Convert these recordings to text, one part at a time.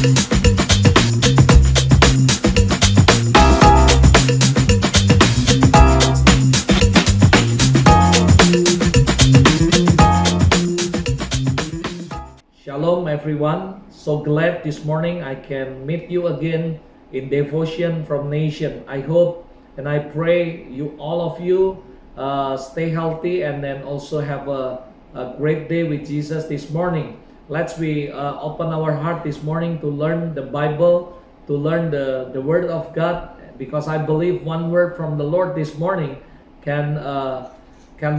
Shalom, everyone. So glad this morning I can meet you again in Devotion from Nation. I hope and I pray you all of you stay healthy and then also have a great day with Jesus this morning. Let's be open our heart this morning to learn the Bible, to learn the Word of God, because I believe one word from the Lord this morning can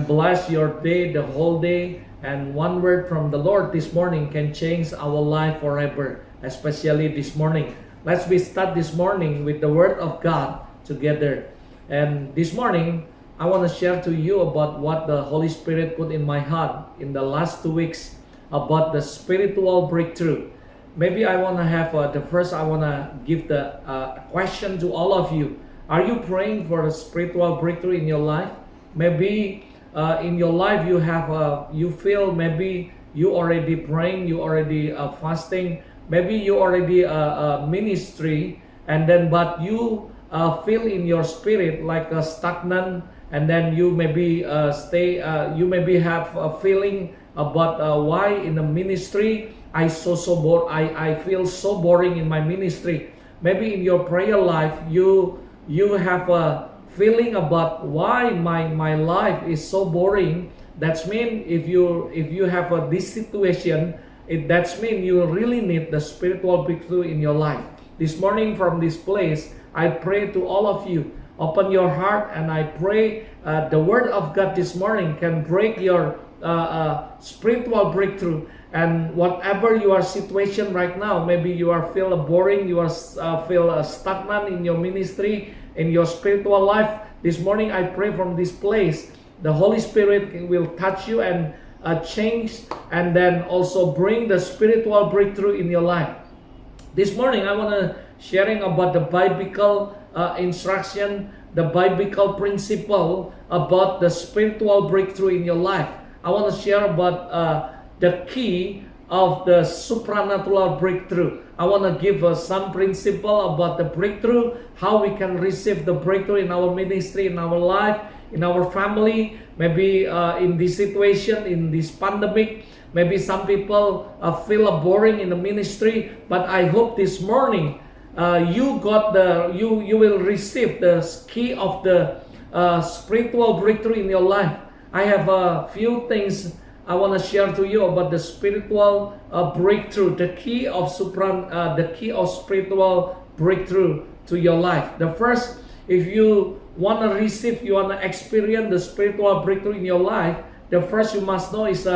bless your day, the whole day. And one word from the Lord this morning can change our life forever, especially this morning. Let's be start this morning with the Word of God together. And this morning, I want to share to you about what the Holy Spirit put in my heart in the last 2 weeks about the spiritual breakthrough. Maybe I want to have I want to give the question to all of you. Are you praying for a spiritual breakthrough in your life? Maybe in your life you feel maybe you already praying, you already fasting, maybe you already ministry, and then but you feel in your spirit like a stagnant, and then you maybe you maybe have a feeling about why in the ministry I feel so boring in my ministry. Maybe in your prayer life you have a feeling about why my life is so boring. That's mean if you have this situation, that's mean you really need the spiritual breakthrough in your life. This morning from this place, I pray to all of you, open your heart, and I pray the Word of God this morning can break your spiritual breakthrough. And whatever your situation right now, maybe you are feel boring, you are feel stagnant in your ministry, in your spiritual life. This morning I pray from this place, the Holy Spirit will touch you and change, and then also bring the spiritual breakthrough in your life. This morning I want to sharing about the biblical instruction, the biblical principle about the spiritual breakthrough in your life. I want to share about the key of the supernatural breakthrough. I want to give some principle about the breakthrough, how we can receive the breakthrough in our ministry, in our life, in our family, maybe in this situation, in this pandemic. Maybe some people feel boring in the ministry, but I hope this morning you will receive the key of the spiritual breakthrough in your life. I have a few things I want to share to you about the spiritual breakthrough, the key of spiritual breakthrough to your life. The first, if you want to receive, you want to experience the spiritual breakthrough in your life, the first you must know is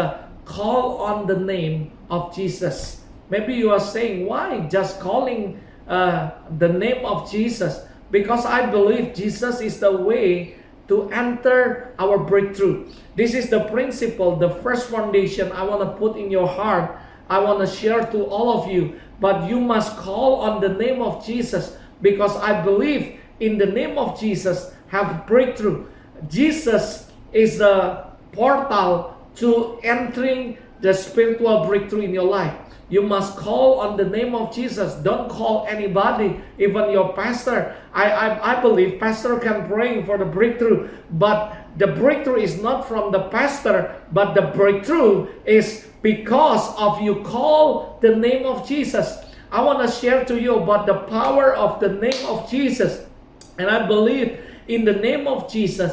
call on the name of Jesus. Maybe you are saying, why just calling the name of Jesus? Because I believe Jesus is the way to enter our breakthrough. This is the principle, the first foundation I want to put in your heart. I want to share to all of you. But you must call on the name of Jesus, because I believe in the name of Jesus have breakthrough. Jesus is the portal to entering the spiritual breakthrough in your life. You must call on the name of Jesus. Don't call anybody, even your pastor. I believe pastor can pray for the breakthrough, but the breakthrough is not from the pastor, but the breakthrough is because of you call the name of Jesus. I want to share to you about the power of the name of Jesus, and I believe in the name of Jesus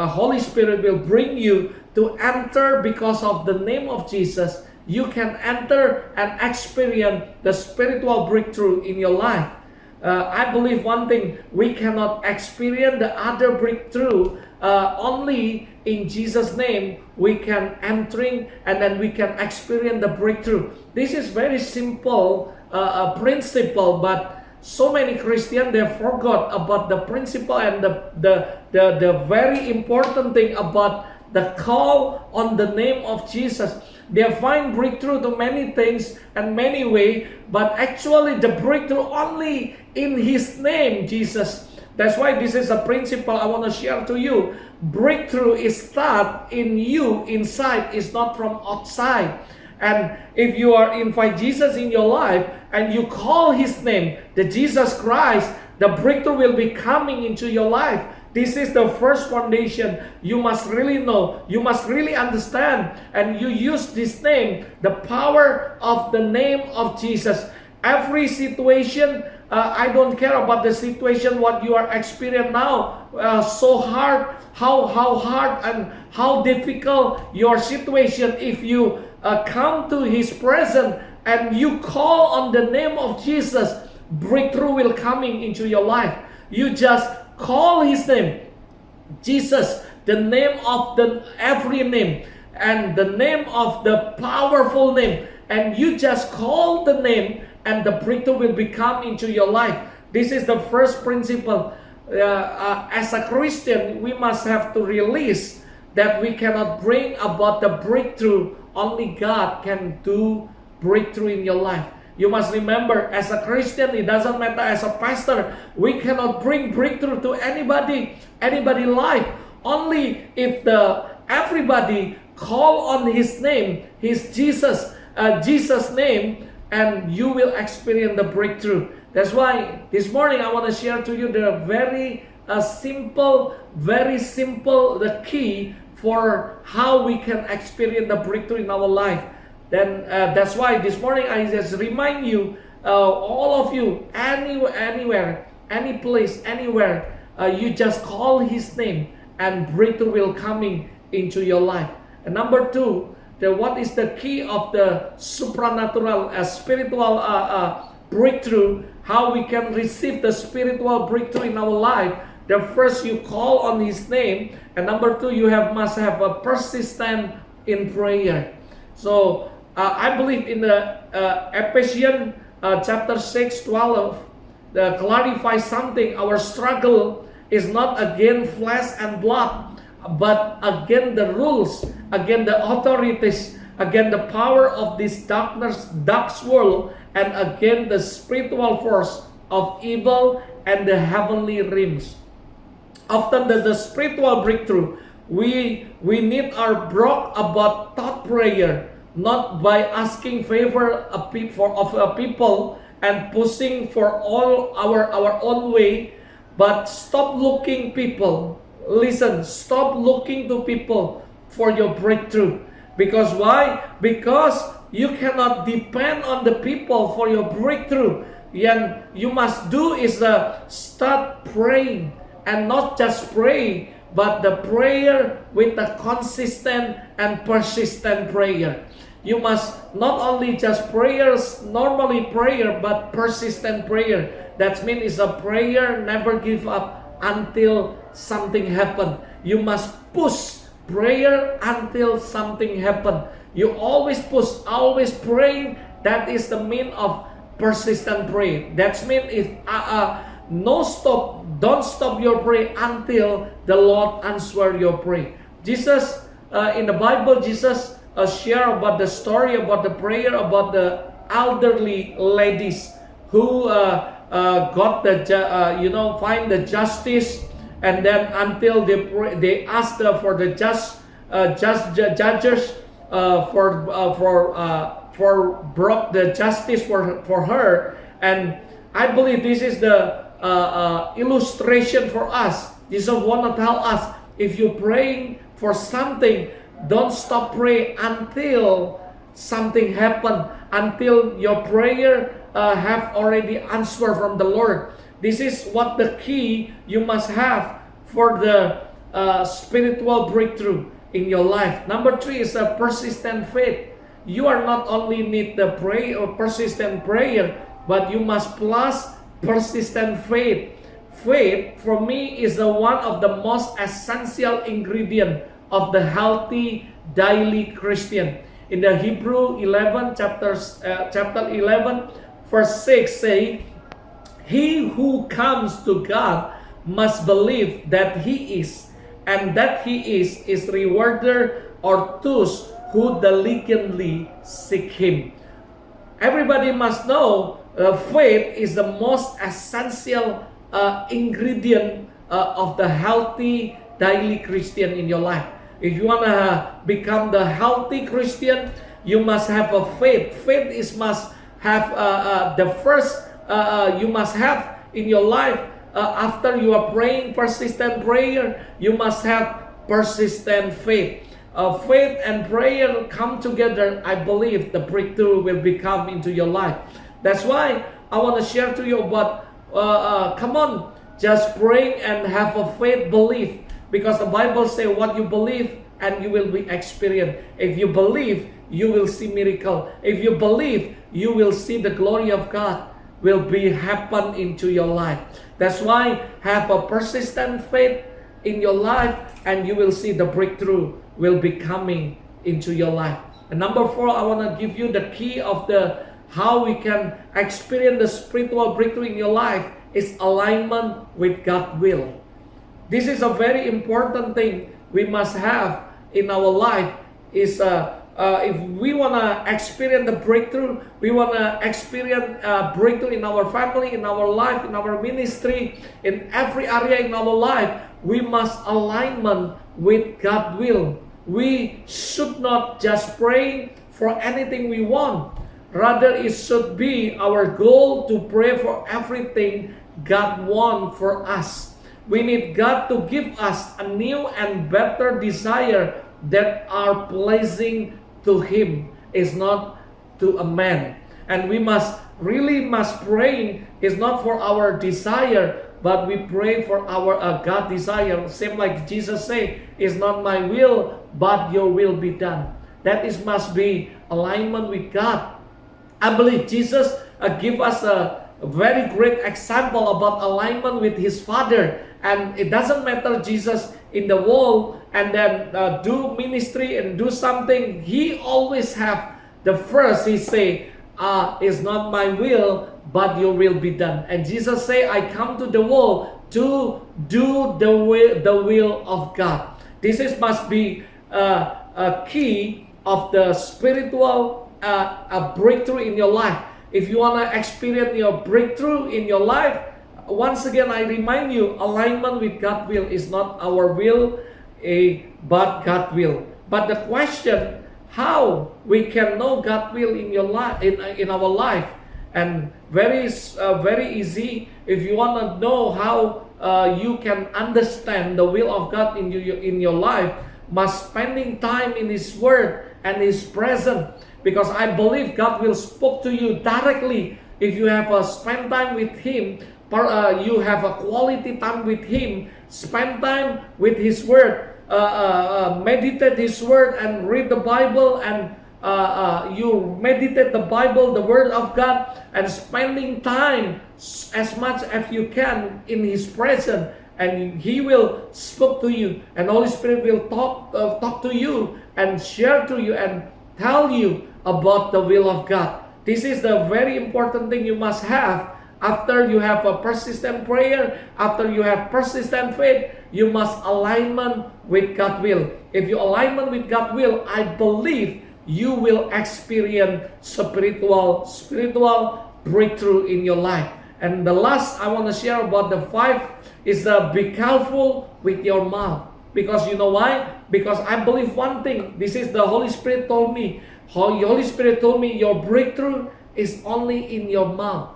Holy Spirit will bring you to enter. Because of the name of Jesus, you can enter and experience the spiritual breakthrough in your life. I believe one thing, we cannot experience the other breakthrough only in Jesus' name. We can entering and then we can experience the breakthrough. This is very simple principle, but so many Christians, they forgot about the principle and the very important thing about the call on the name of Jesus. They find breakthrough to many things and many ways, but actually the breakthrough only in His name, Jesus. That's why this is a principle I want to share to you. Breakthrough is start in you, inside, is not from outside. And if you are invite Jesus in your life and you call His name, the Jesus Christ, the breakthrough will be coming into your life. This is the first foundation you must really know. You must really understand. And you use this name, the power of the name of Jesus. Every situation, I don't care about the situation, what you are experiencing now, so hard, how hard and how difficult your situation. If you come to His presence and you call on the name of Jesus, breakthrough will coming into your life. You just call His name, Jesus, the name of the every name, and the name of the powerful name, and you just call the name, and the breakthrough will become into your life. This is the first principle. As a Christian, we must have to release that we cannot bring about the breakthrough. Only God can do breakthrough in your life. You must remember, as a Christian, it doesn't matter as a pastor, we cannot bring breakthrough to anybody life. Only if everybody call on His name, His Jesus name, and you will experience the breakthrough. That's why this morning I want to share to you the very simple, the key for how we can experience the breakthrough in our life. Then that's why this morning I just remind you, all of you, anywhere, any place, anywhere, you just call His name and breakthrough will coming into your life. And number two, what is the key of the supernatural, spiritual breakthrough? How we can receive the spiritual breakthrough in our life? The first, you call on His name, and number two, you must have a persistent in prayer. So I believe in the Ephesians chapter 6:12 clarifies something. Our struggle is not against flesh and blood, but against the rules, against the authorities, against the power of this dark world, and against the spiritual force of evil and the heavenly realms. Often the spiritual breakthrough, we need our brought about thought prayer, not by asking favor of people and pushing for all our own way, but stop looking people. Listen, stop looking to people for your breakthrough. Because why? Because you cannot depend on the people for your breakthrough. And you must do is start praying, and not just pray, but the prayer with a consistent and persistent prayer. You must not only just prayers, normally prayer, but persistent prayer. That means it's a prayer, never give up until something happen. You must push prayer until something happen. You always push, always praying. That is the mean of persistent prayer. That means if no stop, don't stop your prayer until the Lord answer your prayer. Jesus, in the Bible, Jesus share about the story about the prayer about the elderly ladies who got the find the justice, and then until they asked for the judges for brought the justice for her. And I believe this is the illustration for us. Jesus want to tell us, if you're praying for something, don't stop praying until something happen, until your prayer have already answered from the Lord. This is what the key you must have for the spiritual breakthrough in your life. Number three is a persistent faith. You are not only need the prayer or persistent prayer, but you must plus persistent faith. Faith for me is the one of the most essential ingredient of the healthy daily Christian. In the Hebrew 11 chapter 11 verse 6 say, he who comes to God must believe that He is, and that He is rewarder of those who diligently seek Him. Everybody must know faith is the most essential ingredient of the healthy daily Christian in your life. If you want to become the healthy Christian, you must have a faith. Faith is must have the first you must have in your life. After you are praying persistent prayer, you must have persistent faith. Faith and prayer come together. I believe the breakthrough will become into your life. That's why I want to share to you about come on, just pray and have a faith belief, because the Bible says what you believe and you will be experienced. If you believe, you will see miracle. If you believe, you will see the glory of God will be happen into your life. That's why have a persistent faith in your life, and you will see the breakthrough will be coming into your life. And number 4, I want to give you the key of the how we can experience the spiritual breakthrough in your life is alignment with God's will. This is a very important thing we must have in our life. Is if we want to experience the breakthrough, we want to experience breakthrough in our family, in our life, in our ministry, in every area in our life, we must alignment with God's will. We should not just pray for anything we want. Rather, it should be our goal to pray for everything God wants for us. We need God to give us a new and better desire that are pleasing to Him, is not to a man. And we must pray is not for our desire, but we pray for our God desire. Same like Jesus said, "It's not my will, but your will be done." That is must be alignment with God. I believe Jesus give us a very great example about alignment with His Father. And it doesn't matter Jesus in the world and then do ministry and do something. He always have the first. He say, "It's not my will, but your will be done." And Jesus say, "I come to the world to do the will of God." This is must be a key of the spiritual a breakthrough in your life. If you want to experience your breakthrough in your life, once again I remind you, alignment with God's will is not our will, but God's will. But the question, how we can know God's will in your life, in our life, and very easy. If you want to know how you can understand the will of God in your life, must spending time in His Word and His presence. Because I believe God will speak to you directly if you have spend time with Him. You have a quality time with Him. Spend time with His Word. Meditate His Word and read the Bible, and you meditate the Bible, the Word of God, and spending time as much as you can in His presence, and He will speak to you, and Holy Spirit will talk to you and share to you and tell you about the will of God. This is the very important thing you must have. After you have a persistent prayer, after you have persistent faith, you must alignment with God's will. If you alignment with God's will, I believe you will experience spiritual breakthrough in your life. And the last I want to share about the 5 is be careful with your mouth. Because you know why? Because I believe one thing. This is the Holy Spirit told me. Holy Spirit told me your breakthrough is only in your mouth.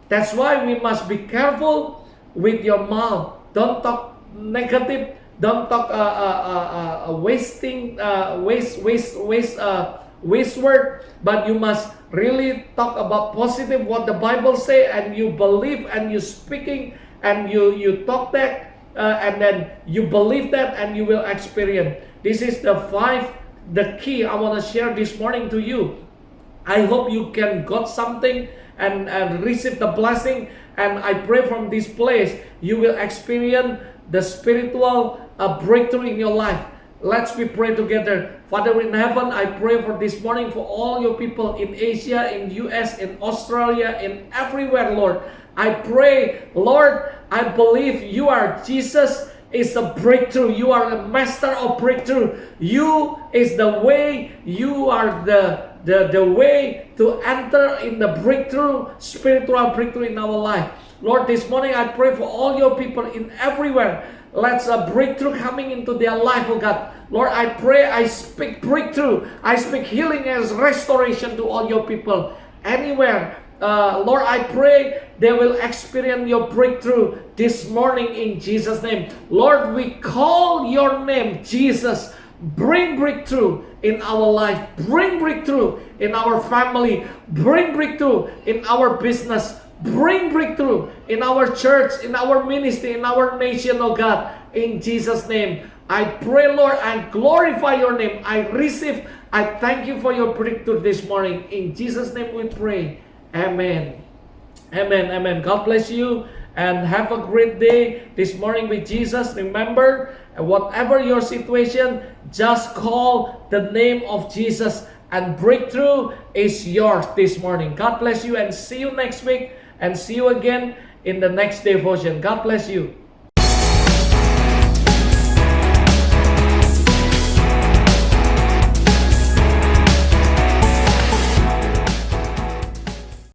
That's why we must be careful with your mouth. Don't talk negative. Don't talk waste word. But you must really talk about positive what the Bible say, and you believe and you speaking and you talk that. And then you believe that, and you will experience. This is the key I want to share this morning to you. I hope you can got something and receive the blessing. And I pray from this place you will experience the spiritual breakthrough in your life. Let's pray together. Father in heaven, I pray for this morning for all your people in Asia, in US, in Australia, in everywhere, Lord. I pray, Lord, I believe you are Jesus is a breakthrough. You are a master of breakthrough. You is the way. You are the way to enter in the breakthrough, spiritual breakthrough in our life. Lord, this morning I pray for all your people in everywhere. Let's a breakthrough coming into their life, oh God. Lord, I pray, I speak breakthrough. I speak healing and restoration to all your people. Anywhere, Lord, I pray they will experience your breakthrough this morning in Jesus' name. Lord, we call your name, Jesus. Bring breakthrough in our life. Bring breakthrough in our family. Bring breakthrough in our business. Bring breakthrough in our church, in our ministry, in our nation, oh God. In Jesus' name, I pray, Lord, I glorify your name. I receive, I thank you for your breakthrough this morning. In Jesus' name we pray. Amen. Amen. Amen. God bless you and have a great day this morning with Jesus. Remember, whatever your situation, just call the name of Jesus and breakthrough is yours this morning. God bless you and see you next week and see you again in the next devotion. God bless you.